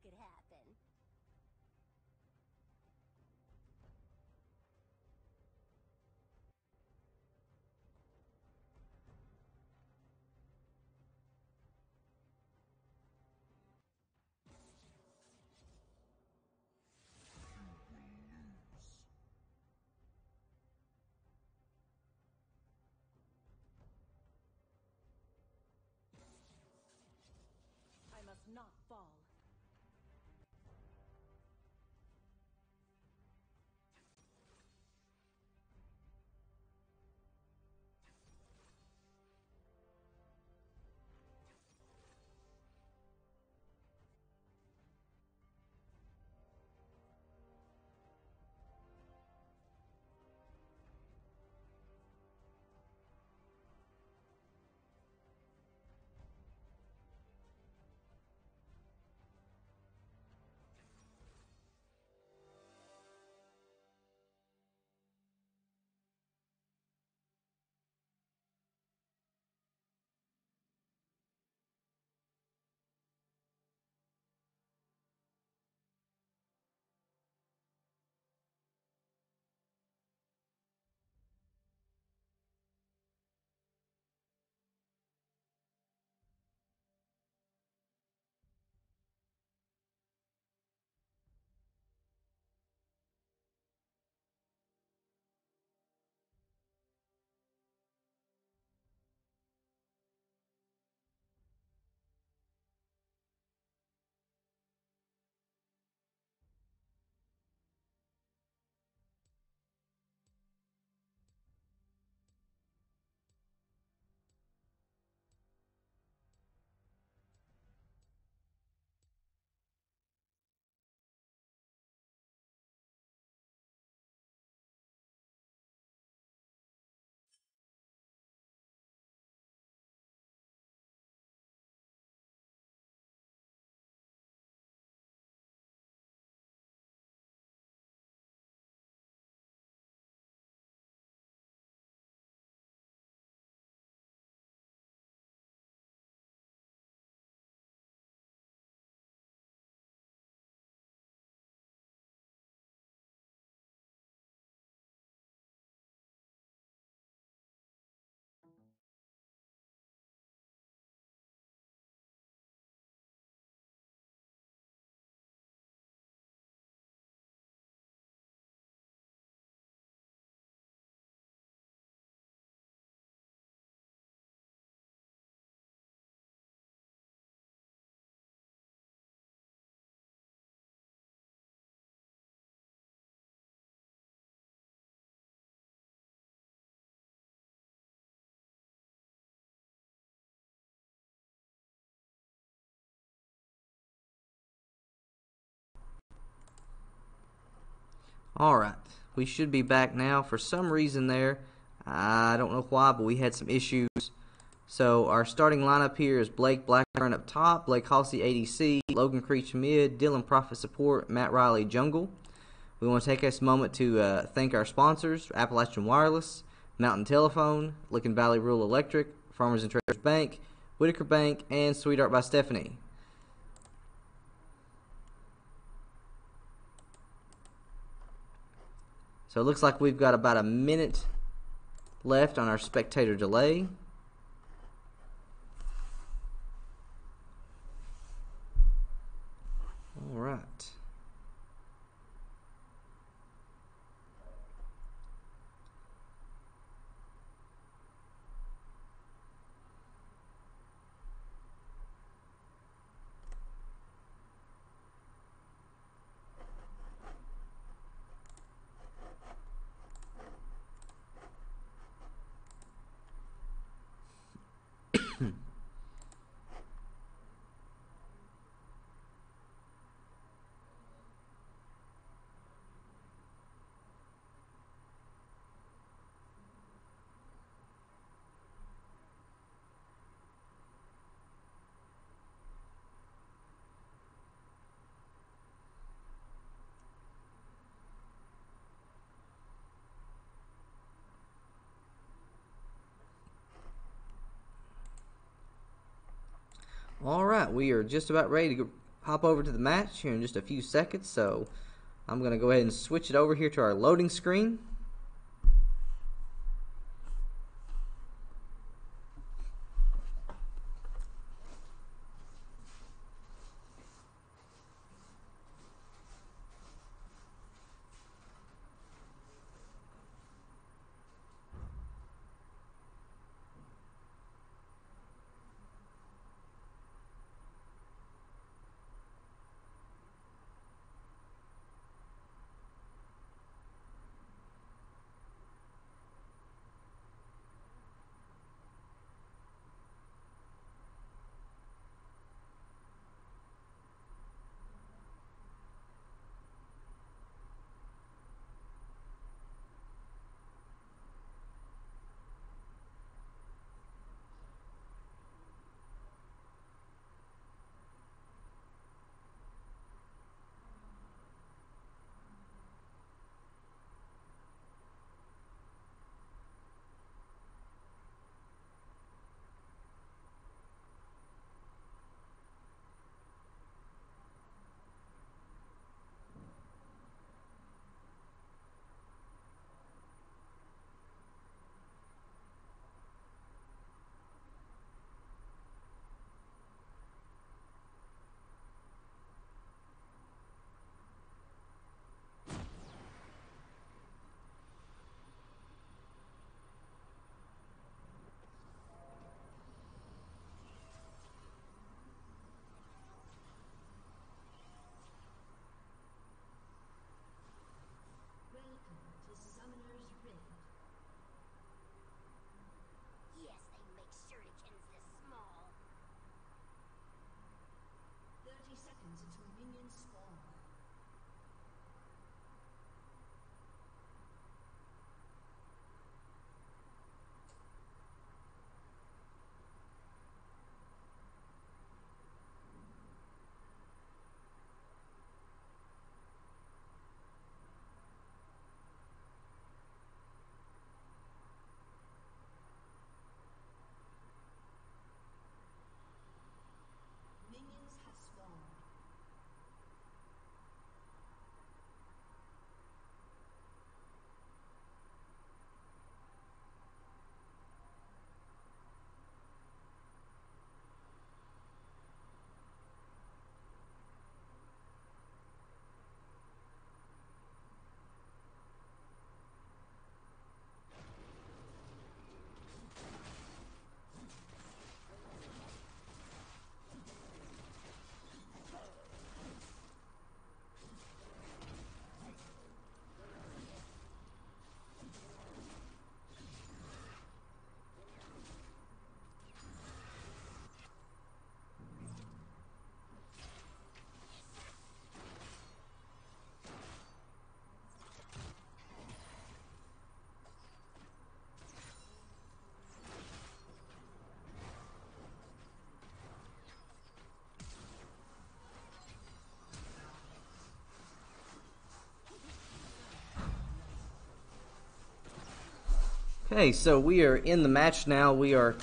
could happen. I must not fall. Alright, we should be back now. For some reason there, I don't know why, but we had some issues. So our starting lineup here is Blake Blackburn up top, Blake Halsey ADC, Logan Creech mid, Dylan Profit support, Matt Riley jungle. We want to take this moment to thank our sponsors, Appalachian Wireless, Mountain Telephone, Licking Valley Rural Electric, Farmers and Traders Bank, Whitaker Bank, and Sweetheart by Stephanie. So it looks like we've got about a minute left on our spectator delay. All right. All right, we are just about ready to hop over to the match here in just a few seconds, so I'm going to go ahead and switch it over here to our loading screen. Yes, they make shurikens this small. 30 seconds until minions spawn. Minions have spawned. Okay, so we are in the match now. We are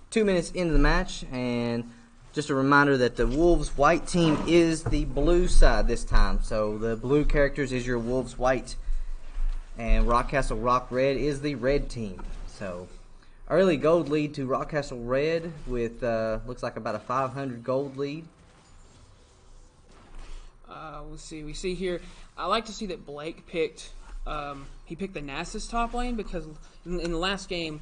2 minutes into the match, and just a reminder that the Wolves white team is the blue side this time. So the blue characters is your Wolves white, and Rockcastle Rock Red is the red team. So early gold lead to Rockcastle Red with looks like about a 500 gold lead. We'll see. We see here. I like to see that Blake picked. He picked the Nasus top lane because in the last game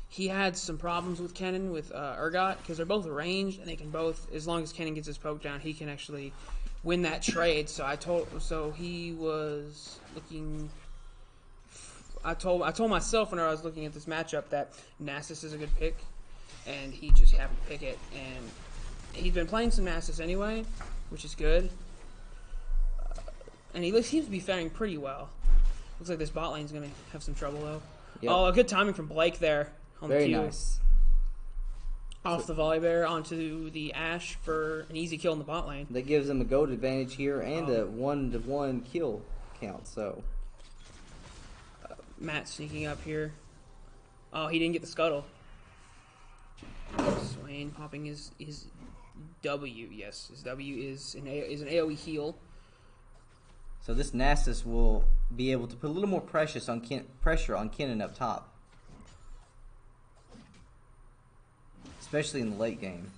he had some problems with Kennen with Urgot because they're both ranged and they can both, as long as Kennen gets his poke down, he can actually win that trade. So he was looking. I told myself when I was looking at this matchup that Nasus is a good pick, and he just happened to pick it. And he's been playing some Nasus anyway, which is good. And he seems to be faring pretty well. Looks like this bot lane's going to have some trouble, though. Yep. Oh, a good timing from Blake there on Very the Q. nice. Off the volley bear onto the Ashe for an easy kill in the bot lane. That gives them a gold advantage here and a 1-to-1 kill count. So Matt sneaking up here. Oh, he didn't get the scuttle. Swain popping his W. Yes, his W is an AoE heal. So this Nasus will be able to put a little more pressure on Kennen up top. Especially in the late game.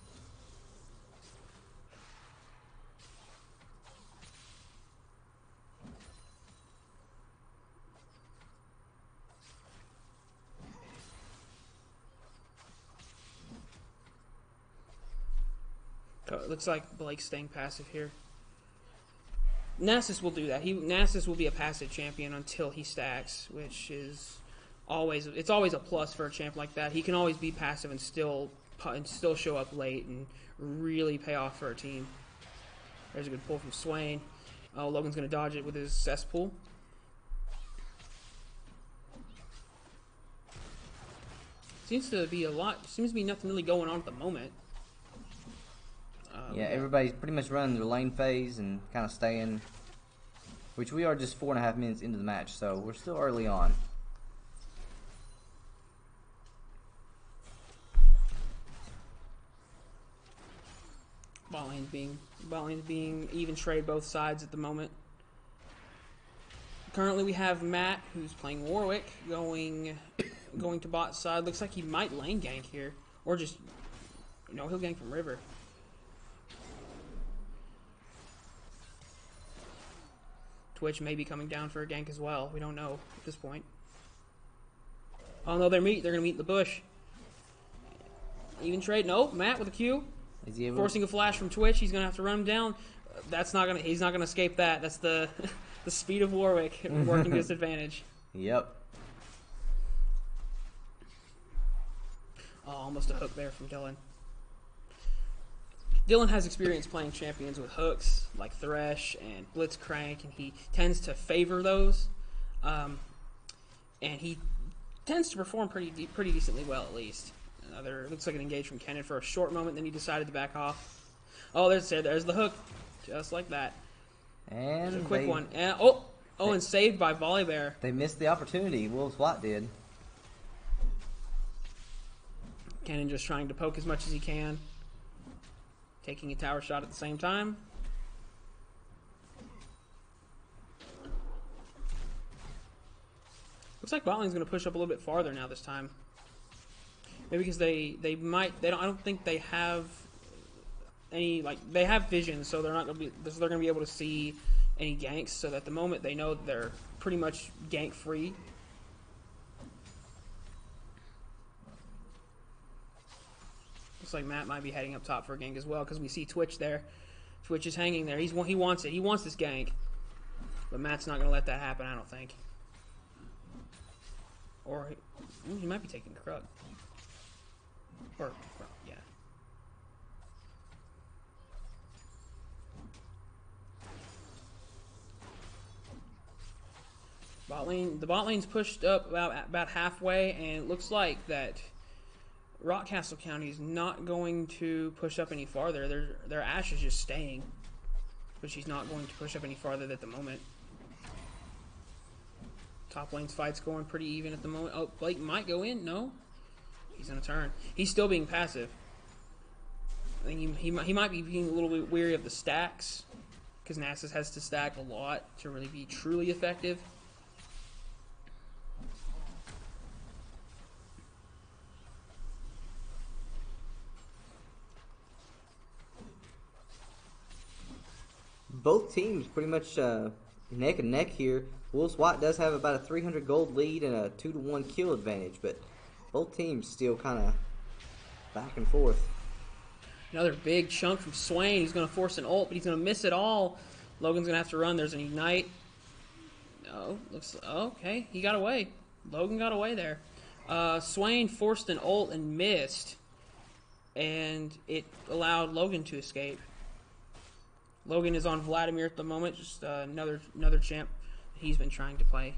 It looks like Blake's staying passive here. Nasus will do that. Nasus will be a passive champion until he stacks, which is always a plus for a champ like that. He can always be passive and still show up late and really pay off for a team. There's a good pull from Swain. Oh, Logan's going to dodge it with his cesspool. Seems to be nothing really going on at the moment. Yeah, everybody's pretty much running their lane phase and kind of staying, which we are just 4.5 minutes into the match, so we're still early on. Bot lane's being even trade both sides at the moment. Currently we have Matt, who's playing Warwick, going to bot side. Looks like he might lane gank here, or just no, he'll gank from river. Twitch may be coming down for a gank as well. We don't know at this point. Oh no, they're gonna meet in the bush. Even trade. Nope, Matt with a Q. Is he able Forcing a flash from Twitch. He's gonna have to run him down. He's not gonna escape that. That's the the speed of Warwick working to his advantage. Yep. Oh, almost a hook there from Dylan. Dylan has experience playing champions with hooks like Thresh and Blitzcrank, and he tends to favor those. And he tends to perform pretty decently well, at least. Looks like an engage from Kennen for a short moment, then he decided to back off. Oh, there's the hook. Just like that. And a quick one. And, and saved by Volleybear. They missed the opportunity. Wolves Watt did. Kennen just trying to poke as much as he can. Taking a tower shot at the same time. Looks like bot lane's going to push up a little bit farther now this time. Maybe because I don't think they have any, they have vision, so they're going to be able to see any ganks, so that at the moment they know they're pretty much gank free. Looks like Matt might be heading up top for a gank as well, because we see Twitch there. Twitch is hanging there. He wants it. He wants this gank. But Matt's not going to let that happen, I don't think. Or he might be taking Krug. Or, well, yeah. The bot lane's pushed up about halfway, and it looks like that Rockcastle County is not going to push up any farther. Their Ashe is just staying, but she's not going to push up any farther at the moment. Top lane's fight's going pretty even at the moment. Oh, Blake might go in. No, he's gonna turn. He's still being passive. I think he might be being a little bit weary of the stacks, because Nasus has to stack a lot to really be truly effective. Both teams pretty much neck and neck here. Wolves Watt does have about a 300 gold lead and a 2-to-1 kill advantage, but both teams still kind of back and forth. Another big chunk from Swain. He's going to force an ult, but he's going to miss it all. Logan's going to have to run. There's an ignite. No, okay. He got away. Logan got away there. Swain forced an ult and missed, and it allowed Logan to escape. Logan is on Vladimir at the moment, just another champ he's been trying to play.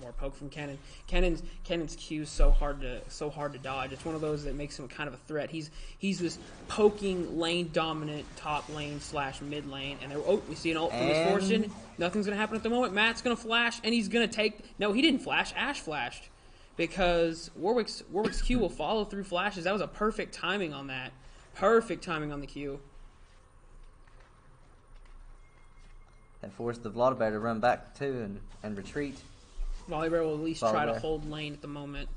More poke from Kennen. Kennen's Q is so hard to dodge. It's one of those that makes him kind of a threat. He's this poking lane dominant top lane / mid lane, and we see an ult from his fortune. Nothing's gonna happen at the moment. Matt's gonna flash, and he's gonna take. No, he didn't flash. Ashe flashed, because Warwick's Q will follow through flashes. That was a perfect timing on that. Perfect timing on the Q. That forced the Vladimir to run back too and retreat. Volibear will at least try to Volibear. hold lane at the moment.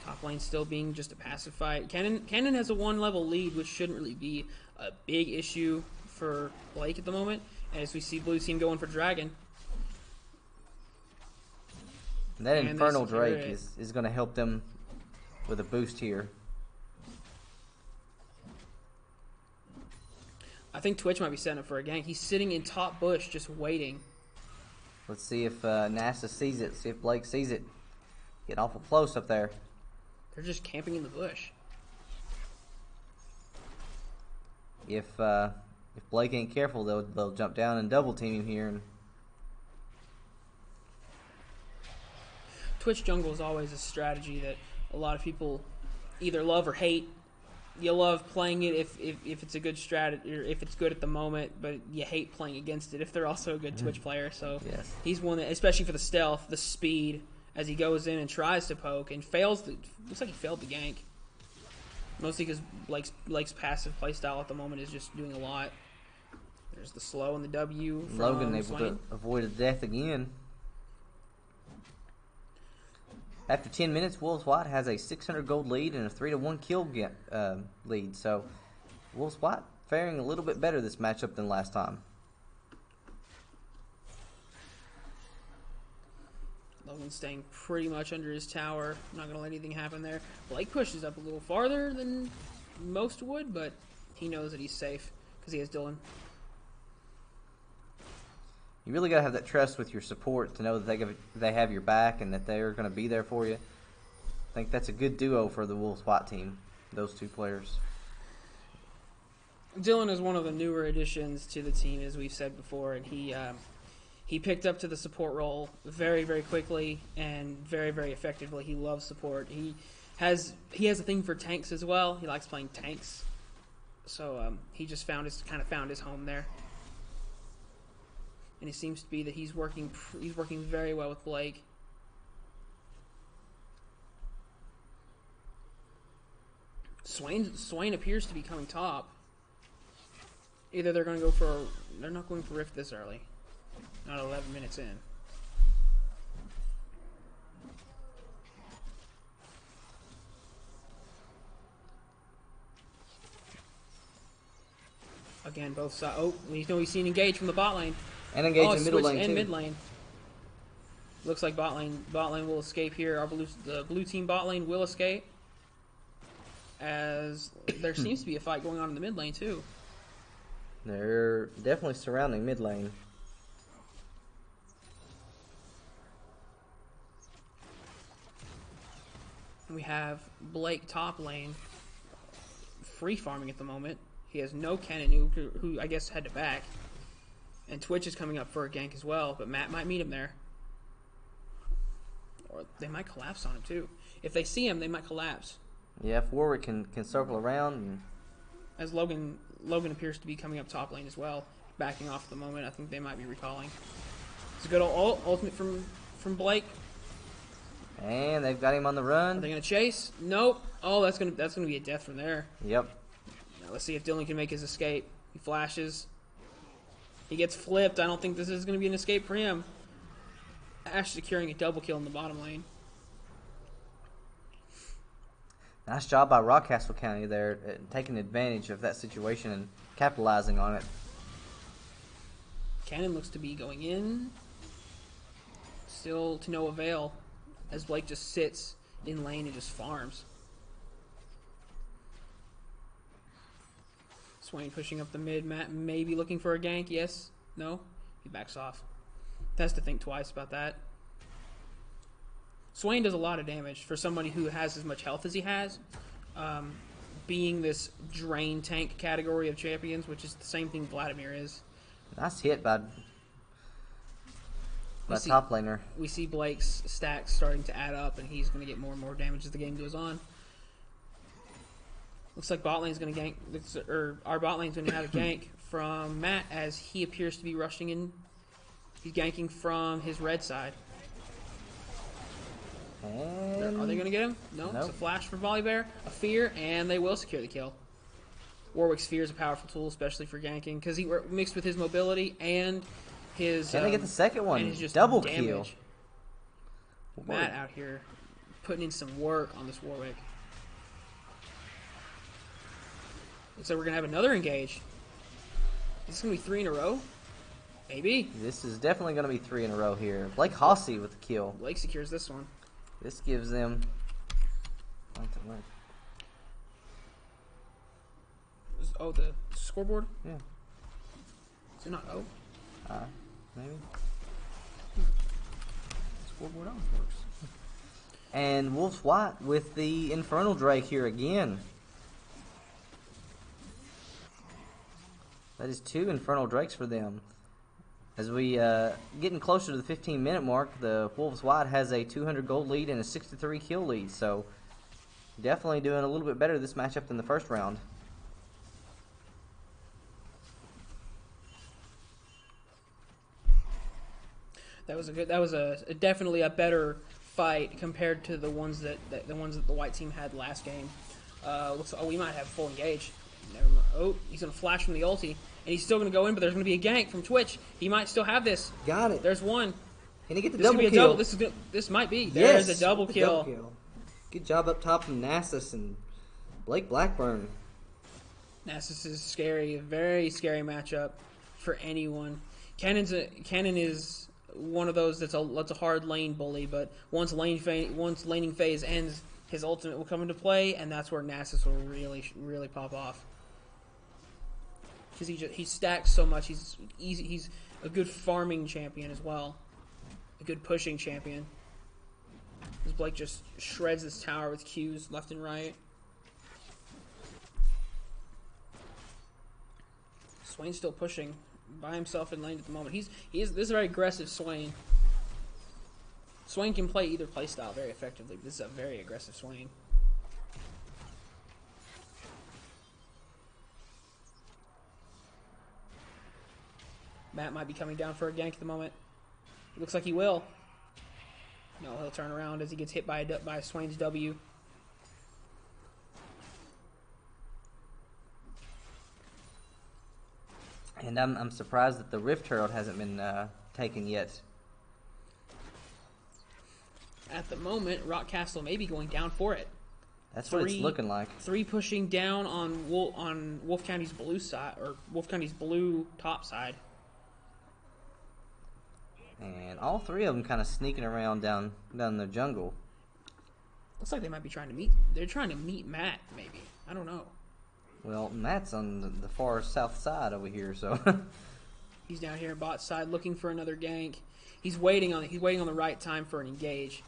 Top lane still being just a passive fight. Cannon has a 1-level lead, which shouldn't really be a big issue for Blake at the moment. As we see blue team going for Dragon. That And Infernal they secure Drake it. is going to help them with a boost here. I think Twitch might be setting up for a gank. He's sitting in top bush just waiting. Let's see if NASA sees it. See if Blake sees it. Getting awful close up there. They're just camping in the bush. If Blake ain't careful, they'll jump down and double team him here. And Twitch jungle is always a strategy that a lot of people either love or hate. You love playing it if it's a good strategy, or if it's good at the moment, but you hate playing against it if they're also a good Twitch player. So Yes. he's one that, especially for the stealth, the speed, as he goes in and tries to poke and fails. Looks like he failed the gank. Mostly because Blake's passive playstyle at the moment is just doing a lot. There's the slow and the W from Logan able Swain. to avoid a death again. After 10 minutes, Wolves White has a 600 gold lead and a 3-1 kill lead. So, Wolves White faring a little bit better this matchup than last time. Logan's staying pretty much under his tower. Not going to let anything happen there. Blake pushes up a little farther than most would, but he knows that he's safe because he has Dylan. You really got to have that trust with your support to know that they have your back and that they're going to be there for you. I think that's a good duo for the Wolves White team, those two players. Dylan is one of the newer additions to the team, as we've said before, and he picked up to the support role very, very quickly and very, very effectively. He loves support. He has a thing for tanks as well. He likes playing tanks, so he just found his home there. And it seems to be that he's working very well with Blake. Swain appears to be coming top. Either they're not going for Rift this early. Not 11 minutes in. Again, both sides. Oh, he's seen engage from the bot lane. And engage in it's middle switched lane, and too. mid lane. Looks like bot lane will escape here. The blue team bot lane will escape, as there seems to be a fight going on in the mid lane too. They're definitely surrounding mid lane. And we have Blake top lane free farming at the moment. He has no cannon, who I guess had to back. And Twitch is coming up for a gank as well, but Matt might meet him there. Or they might collapse on him too. If they see him, they might collapse. Yeah, if Warwick can circle around. And As Logan appears to be coming up top lane as well, backing off at the moment. I think they might be recalling. It's a good old ultimate from Blake. and they've got him on the Are run. they gonna chase? Nope. Oh, that's gonna be a death from there. Yep. Now let's see if Dylan can make his escape. He flashes. He gets flipped. I don't think this is gonna be an escape for him. Ash securing a double kill in the bottom lane. Nice job by Rockcastle County there, taking advantage of that situation and capitalizing on it. Cannon looks to be going in. Still to no avail, as Blake just sits in lane and just farms. Swain pushing up the mid. Matt maybe looking for a gank. Yes? No? He backs off. Has to think twice about that. Swain does a lot of damage for somebody who has as much health as he has. Being this drain tank category of champions, which is the same thing Vladimir is. Nice hit by Let's see. top laner. We see Blake's stacks starting to add up, and he's going to get more and more damage as the game goes on. Looks like bot lane's going to gank, or our bot lane's going to have a gank from Matt as he appears to be rushing in. He's ganking from his red side. And Are they going to get him? No. It's a Nope. flash for Volibear, a fear, and they will secure the kill. Warwick's fear is a powerful tool, especially for ganking, because he mixed with his mobility and his. Can they get the second one? And his just Double damage. kill. Matt out here putting in some work on this Warwick. Looks like we're going to have another engage. Is this going to be 3 in a row? Maybe. This is definitely going to be 3 in a row here. Blake Hossey with the kill. Blake secures this one. This gives them. Oh, the scoreboard? Yeah. Is it not? Oh, Maybe. scoreboard always works. And Wolf's White with the Infernal Drake here again. That is 2 Infernal Drakes for them. As we getting closer to the 15-minute mark, the Wolves White has a 200 gold lead and a 63 kill lead. So definitely doing a little bit better this matchup than the first round. That was definitely a better fight compared to the ones that the white team had last game. Looks we might have full engage. Never mind. Oh, he's gonna flash from the ulti, and he's still gonna go in, but there's gonna be a gank from Twitch. He might still have this. Got it. There's one. Can he get the This is double gonna be kill? a double. This might be. There's a double the kill. Good job up top from Nasus and Blake Blackburn. Nasus is scary, a very scary matchup for anyone. Cannon is one of those that's a hard lane bully, but once laning phase ends, his ultimate will come into play, and that's where Nasus will really pop off. Because he stacks so much, he's a good farming champion as well, a good pushing champion. As Blake just shreds this tower with Qs left and right. Swain's still pushing by himself in lane at the moment. This is a very aggressive Swain. Swain can play either playstyle very effectively, but this is a very aggressive Swain. Matt might be coming down for a gank at the moment. It looks like he will. No, he'll turn around as he gets hit by Swain's W. And I'm surprised that the Rift Herald hasn't been taken yet. At the moment, Rockcastle may be going down for it. That's what it's looking like. 3 pushing down on Wolf County's blue side, or Wolf County's blue top side. And all 3 of them kind of sneaking around down the jungle. Looks like they might be trying to meet. They're trying to meet Matt, maybe. I don't know. Well, Matt's on the far south side over here, so He's down here bot side looking for another gank. He's waiting on the right time for an engage,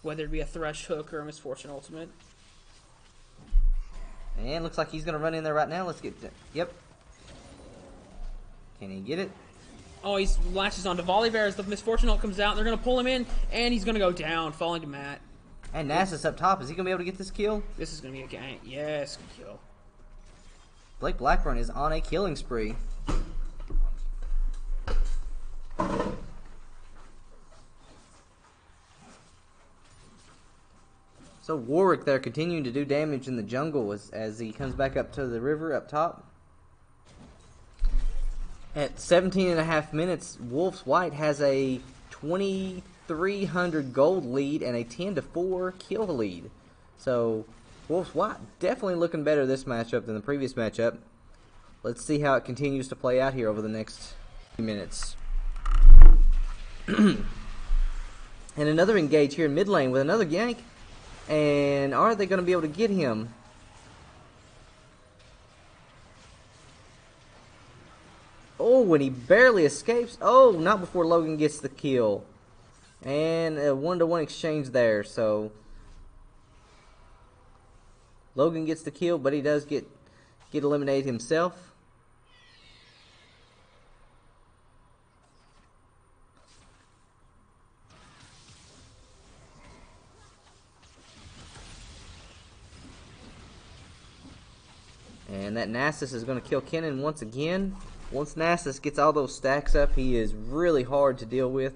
whether it be a Thresh Hook or a Misfortune Ultimate. and looks like he's gonna run in there right now. Let's get yep. Can he get it? Oh, he latches onto Volibear as the Misfortune Ult comes out. And they're going to pull him in, and he's going to go down, falling to Matt. And Nasus up top. Is he gonna be able to get this kill? This is going to be a gank. Yes, good kill. Blake Blackburn is on a killing spree. So Warwick there continuing to do damage in the jungle as he comes back up to the river up top. At 17.5 minutes, Wolf's White has a 2,300 gold lead and a 10-4 kill lead. So Wolf's White definitely looking better this matchup than the previous matchup. Let's see how it continues to play out here over the next few minutes. And another engage here in mid lane with another gank. And are they going to be able to get him? Oh, and he barely escapes. Oh, not before Logan gets the kill. And a 1-to-1 exchange there. So Logan gets the kill, but he does get eliminated himself. And that Nasus is going to kill Kennen once again. Once Nasus gets all those stacks up, he is really hard to deal with.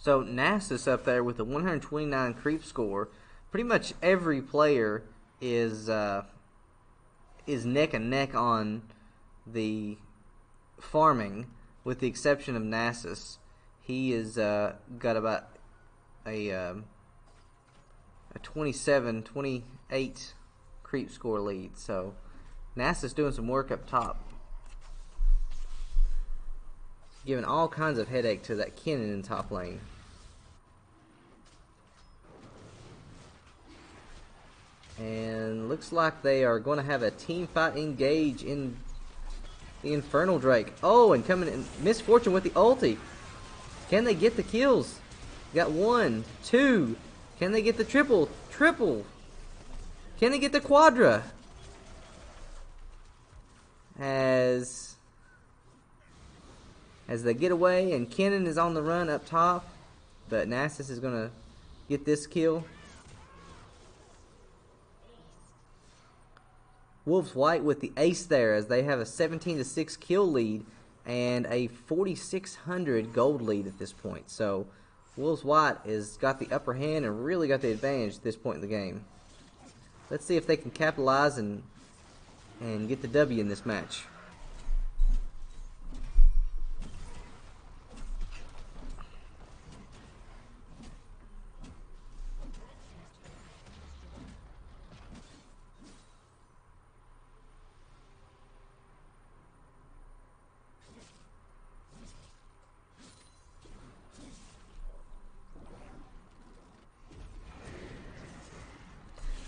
So Nasus up there with a 129 creep score. Pretty much every player is neck and neck on the farming, with the exception of Nasus. He is got about a 27, 28 creep score lead. So Nasus doing some work up top, giving all kinds of headache to that Kennen in top lane. And looks like they are going to have a team fight engage in the Infernal Drake. Oh, and coming in, Misfortune with the ulti. Can they get the kills? Got 1, 2. Can they get the triple? Triple. Can they get the quadra? As they get away, and Kennen is on the run up top, but Nasus is going to get this kill. Wolves White with the ace there, as they have a 17-6 kill lead and a 4,600 gold lead at this point. So Wolves White has got the upper hand and really got the advantage at this point in the game. Let's see if they can capitalize and get the W in this match.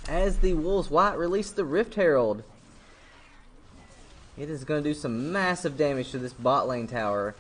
As the Wolves White release the Rift Herald, it is going to do some massive damage to this bot lane tower.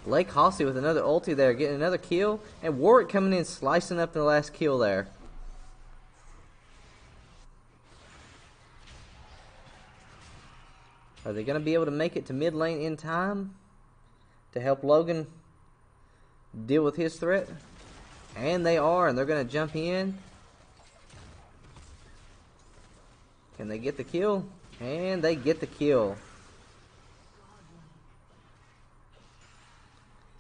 Lake Halsey with another ulti there, getting another kill. And Warwick coming in, slicing up the last kill there. Are they going to be able to make it to mid lane in time to help Logan deal with his threat? And they are, and they're going to jump in. Can they get the kill? And they get the kill.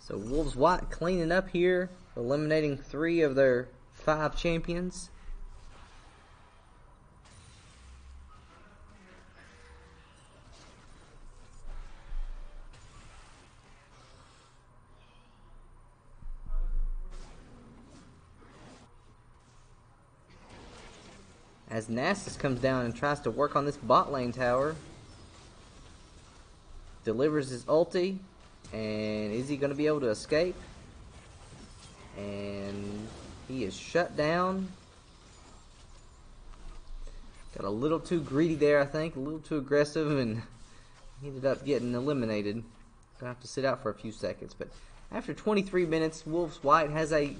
So Wolves White cleaning up here, eliminating 3 of their 5 champions. As Nasus comes down and tries to work on this bot lane tower. Delivers his ulti. And is he going to be able to escape? And he is shut down. Got a little too greedy there, I think. A little too aggressive, and ended up getting eliminated. Gonna have to sit out for a few seconds. But after 23 minutes, Wolves White has a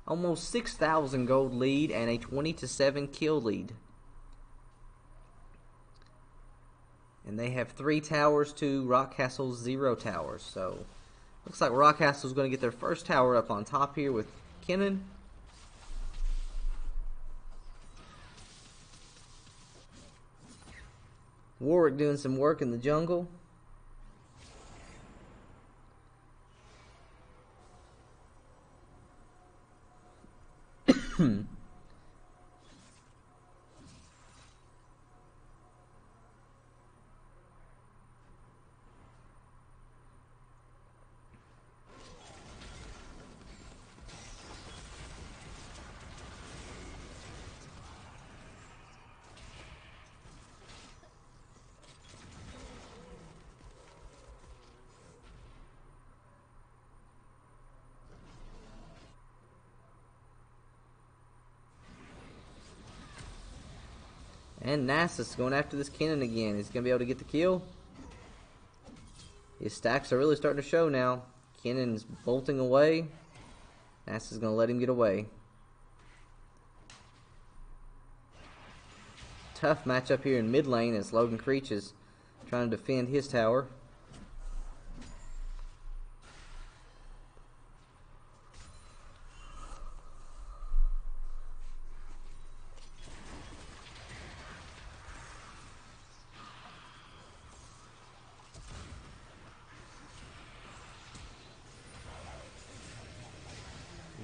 almost 6,000 gold lead and a 20-7 kill lead. And they have 3 towers to Rockcastle's 0 towers. So looks like Rockcastle's going to get their first tower up on top here with Kennen. Warwick doing some work in the jungle. And Nasus going after this Kennen again. He's going to be able to get the kill. His stacks are really starting to show now. Kennon's bolting away. Nasa's going to let him get away. Tough matchup here in mid lane as Logan Creech is trying to defend his tower.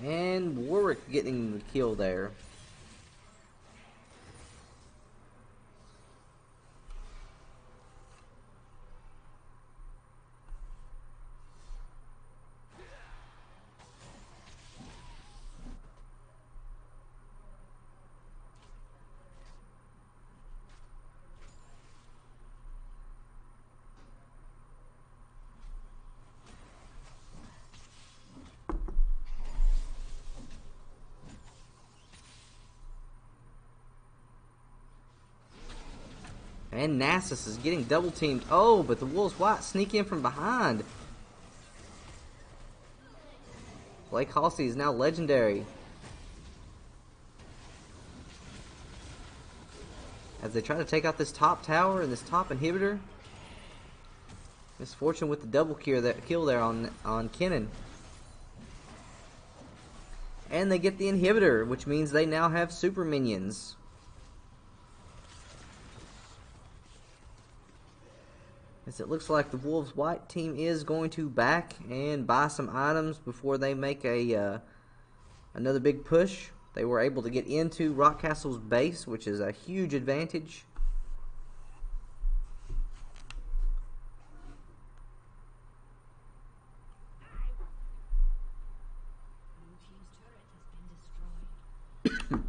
And Warwick getting the kill there. And Nasus is getting double teamed. Oh, but the Wolves White sneak in from behind. Blake Halsey is now legendary. As they try to take out this top tower and this top inhibitor. Misfortune with the double kill there on Kennan. And they get the inhibitor, which means they now have super minions. As it looks like the Wolves White team is going to back and buy some items before they make another big push. They were able to get into Rockcastle's base, which is a huge advantage. Blue team's turret has been destroyed.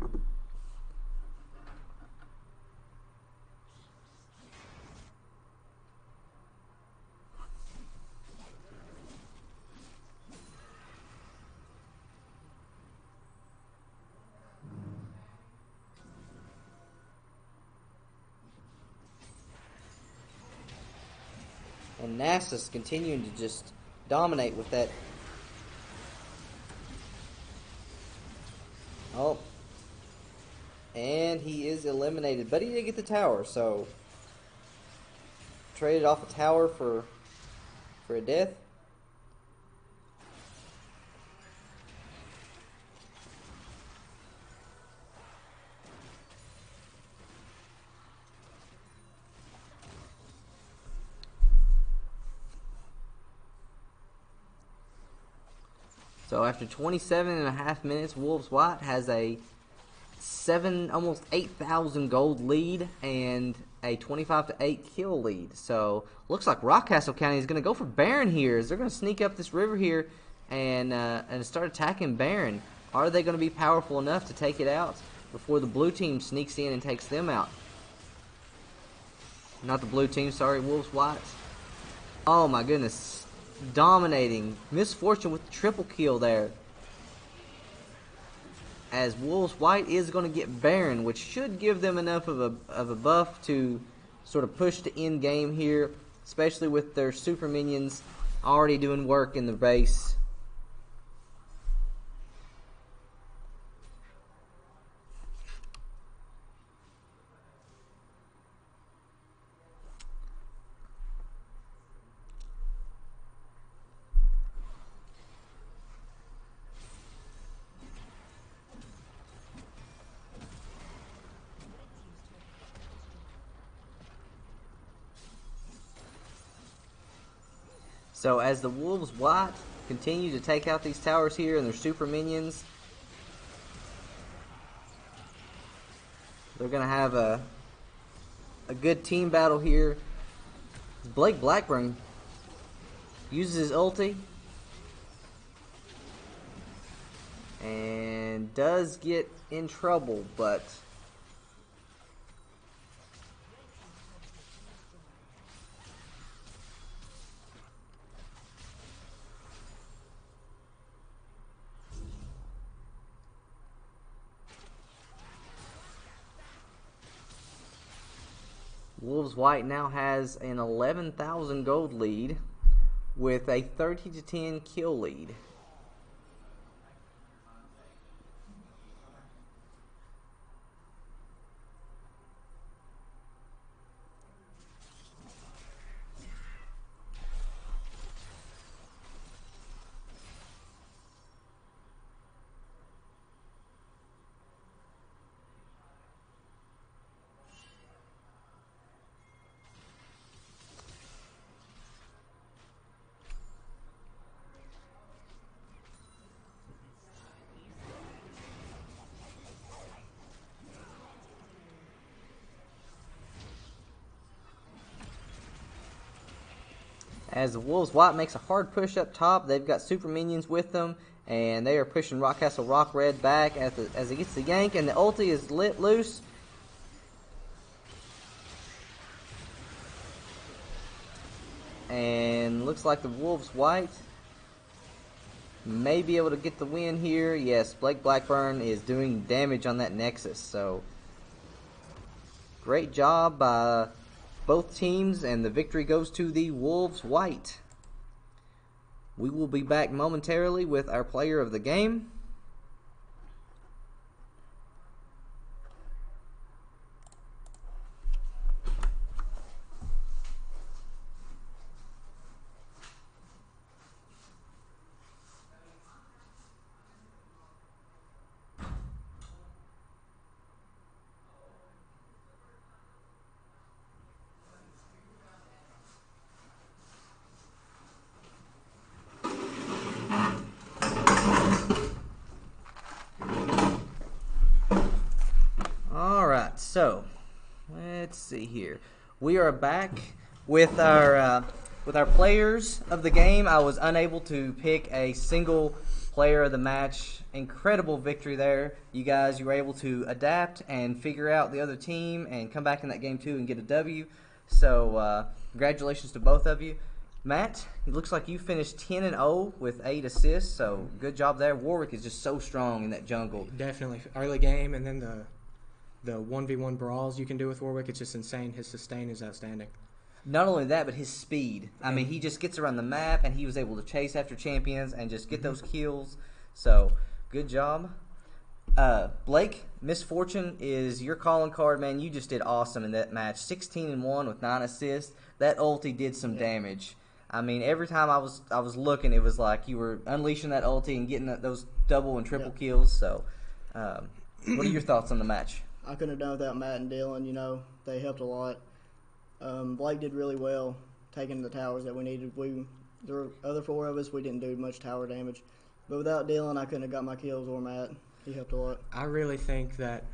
And Nasus continuing to just dominate with that. Oh. And he is eliminated. But he did get the tower, so traded off a tower for a death. So after 27.5 minutes, Wolves White has a almost 8,000 gold lead and a 25-8 kill lead. So looks like Rockcastle County is going to go for Baron here. As they're going to sneak up this river here and start attacking Baron. Are they going to be powerful enough to take it out before the blue team sneaks in and takes them out? Not the blue team, sorry, Wolves White. Oh my goodness. Dominating. Misfortune with the triple kill there. As Wolves White is going to get Baron, which should give them enough of a buff to sort of push the end game here, especially with their super minions already doing work in the base. So as the Wolves White continue to take out these towers here and their super minions, they're going to have a good team battle here. Blake Blackburn uses his ulti and does get in trouble, but Wolves White now has an 11,000 gold lead with a 30-10 kill lead. As the Wolves, White makes a hard push up top. They've got super minions with them, and they are pushing Rockcastle Rock Red back as it gets the yank, and the ulti is lit loose. And looks like the Wolves White may be able to get the win here. Yes, Blake Blackburn is doing damage on that Nexus, so great job by both teams, and the victory goes to the Wolves White. We will be back momentarily with our player of the game. So, let's see here. We are back with our players of the game. I was unable to pick a single player of the match. Incredible victory there. You were able to adapt and figure out the other team and come back in that game too and get a W. So, congratulations to both of you. Matt, it looks like you finished 10-0 with 8 assists, so good job there. Warwick is just so strong in that jungle. Definitely. Early game, and then the 1v1 brawls you can do with Warwick, it's just insane. His sustain is outstanding. Not only that, but his speed. I mean, he just gets around the map, and he was able to chase after champions and just get those kills. So, good job. Blake, Misfortune is your calling card, man. You just did awesome in that match. 16-1 with 9 assists. That ulti did some damage. I mean, every time I was looking, it was like you were unleashing that ulti and getting those double and triple kills. So, what are your thoughts on the match? I couldn't have done without Matt and Dylan. You know, they helped a lot. Blake did really well taking the towers that we needed. The other 4 of us, we didn't do much tower damage. But without Dylan, I couldn't have got my kills or Matt. He helped a lot. I really think that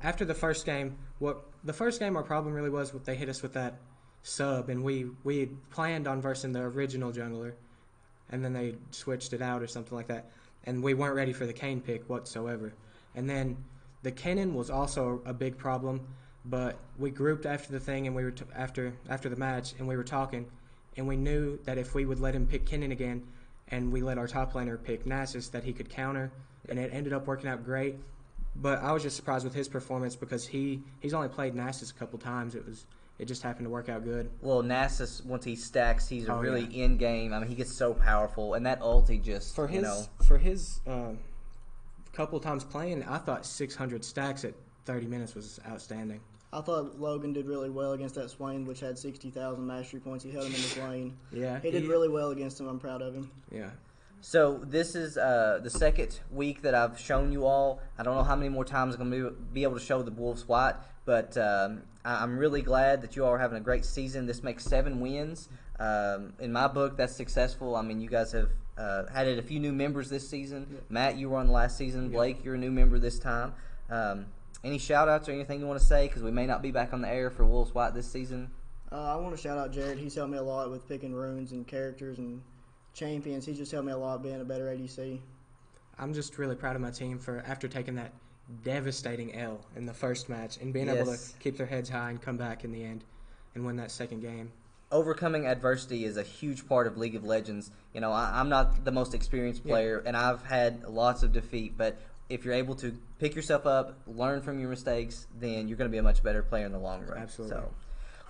after the first game, our problem really was they hit us with that sub, and we had planned on versing the original jungler, and then they switched it out or something like that, and we weren't ready for the Kayn pick whatsoever. And then the Kennen was also a big problem, but we grouped after the thing, and we were after the match, and we were talking, and we knew that if we would let him pick Kennen again, and we let our top laner pick Nasus, that he could counter, and it ended up working out great. But I was just surprised with his performance because he's only played Nasus a couple times. It just happened to work out good. Well, Nasus, once he stacks, he's a really in-game. I mean, he gets so powerful, and that ulti just, for his couple times playing, I thought 600 stacks at 30 minutes was outstanding. I thought Logan did really well against that Swain, which had 60,000 mastery points. He held him in his lane. Yeah, he did really well against him. I'm proud of him. Yeah. So this is the second week that I've shown you all. I don't know how many more times I'm going to be able to show the Wolves White, but I'm really glad that you all are having a great season. This makes 7 wins. In my book, that's successful. I mean, you guys have added a few new members this season. Yeah. Matt, you were on last season. Blake, you're a new member this time. Any shout-outs or anything you want to say? Because we may not be back on the air for Wolves White this season. I want to shout out Jared. He's helped me a lot with picking runes and characters and champions. He's just helped me a lot being a better ADC. I'm just really proud of my team for after taking that devastating L in the first match and being able to keep their heads high and come back in the end and win that second game. Overcoming adversity is a huge part of League of Legends. You know, I'm not the most experienced player, and I've had lots of defeat, but if you're able to pick yourself up, learn from your mistakes, then you're going to be a much better player in the long run. Absolutely. So,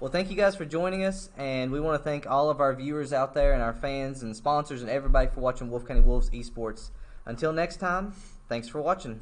Well, thank you guys for joining us, and we want to thank all of our viewers out there and our fans and sponsors and everybody for watching Wolfe County Wolves Esports. Until next time, thanks for watching.